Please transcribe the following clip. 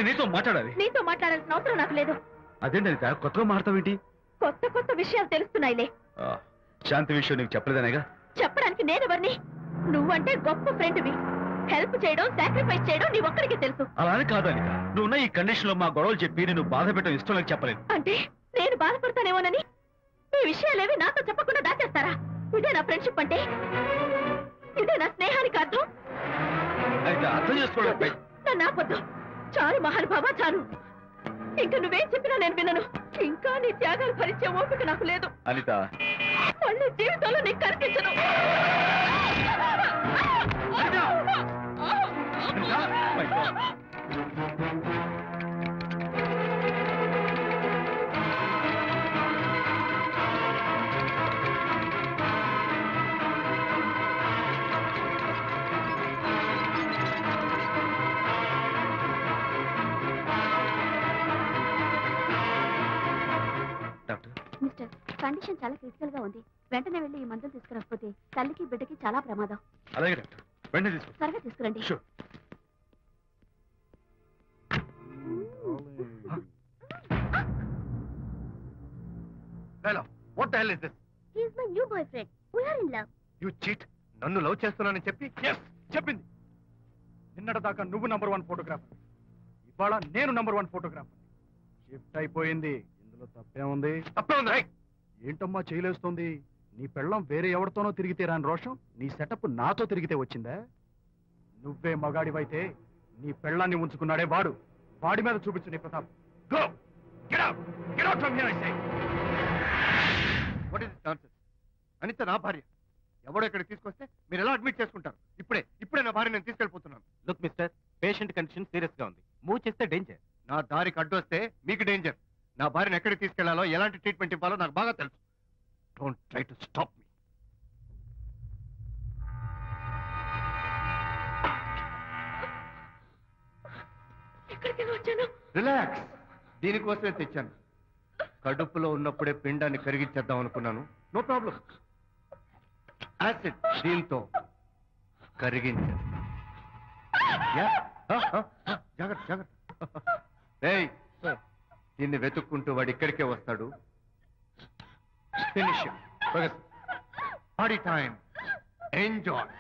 నేను నీతో మాట్లాడాలి. నీతో మాట్లాడాల్సిన అవసరం నాకు లేదు. అదేంటి అనిత, కొత్తగా మాట్లాడతావేంటి? కొత్త కొత్త విషయాలు తెలుస్తున్నాయిలే. శాంతి విషయం నీకు చెప్పలేదనేగా? చెప్పడానికి నేనెవరిని? నువ్వంటే గొప్ప ఫ్రెండ్వి. హెల్ప్ చేయడం, సాక్రిఫైస్ చేయడం నీ ఒక్కడికే తెలుసు. అలానే కాదు అనిత, నువ్వున్న ఈ కండిషన్ లో మా గొడవలు చెప్పి నేను బాధ పెట్టడం ఇష్టం లేక చెప్పలేదు. అంటే నేను బాధపడతానేమోనని ఈ విషయాలేవి నాతో చెప్పకుండా దాచేస్తారా? ఇదే నా ఫ్రెండ్షిప్ అంటే? ఇదే నా స్నేహానికి అర్థం? అర్థం చేసుకోవడం నన్ను ఆపొద్దు. చాలు మహానుభావ, చాలు. ఇంకా నువ్వేం చెప్పినా నేను వినను. ఇంకా నీ త్యాగాలు భరించే ఓపిక నాకు లేదు అనిత. మళ్ళీ జీవితంలో నీకు కనిపించను. మిస్టర్, కండిషన్ చాలా క్రిటికల్ గా ఉంది. వెంటనే వెళ్ళి ఈ మందులు తీసుకురాకపోతే తల్లికి బిడ్డకి చాలా ప్రమాదం. అలాగే డాక్టర్, వెంటనే తీసుకో. త్వరగా తీసుకురండి. Hello, what the hell is this? He is my new boyfriend. We are in love. You cheat. నన్ను లవ్ చేస్తున్నానని చెప్పి చెప్పింది. నిన్నటిదాకా నువ్వు నంబర్ 1 ఫోటోగ్రాఫర్, ఇవాళ నేను నంబర్ 1 ఫోటోగ్రాఫర్. షిఫ్ట్ అయిపోయింది. ఇందులో తప్పే ఉంది? తప్పే ఉంది. ఏంటమ్మా చేయలేస్తుంది? నీ పెళ్ళం వేరే ఎవరితోనో తిరిగితే రాని రోషం నీ సెటప్ నాతో తిరిగితే వచ్చిందా? నువ్వే మగాడివైతే నీ పెళ్ళాన్ని ఉంచుకున్నాడే వాడు, వాడి మీద చూపించు నీ Pratap. Go! Get out! Get out from here, I say! What is this nonsense? Anitha నా భార్య. ఎవడో ఇక్కడికి తీసుకొస్తే మీరు ఎలా అడ్మిట్ చేసుకుంటారు? ఇప్పుడే నా భార్య నేను తీసుకెళ్ళిపోతున్నాను. Look mister, patient condition serious గా ఉంది. మూవ్ చేస్తే డేంజర్. నా దారికి అడ్డు వస్తే మీకు డేంజర్. నా భార్యను ఎక్కడికి తీసుకెళ్లాలో, ఎలాంటి ట్రీట్మెంట్ ఇవ్వాలో నాకు బాగా తెలుసు. Don't try to stop me. Relax. దీనికోసమే తెచ్చాను. కడుపులో ఉన్నప్పుడే పిండాన్ని కరిగించేద్దాం అనుకున్నాను. No problem. యాసిడ్ దీంతో కరిగించేస్తా. జాగ్రత్త జాగ్రత్త. దీన్ని వెతుక్కుంటూ వాడు ఇక్కడికే వస్తాడు. ఫినిష్. Body time. ఎంజాయ్.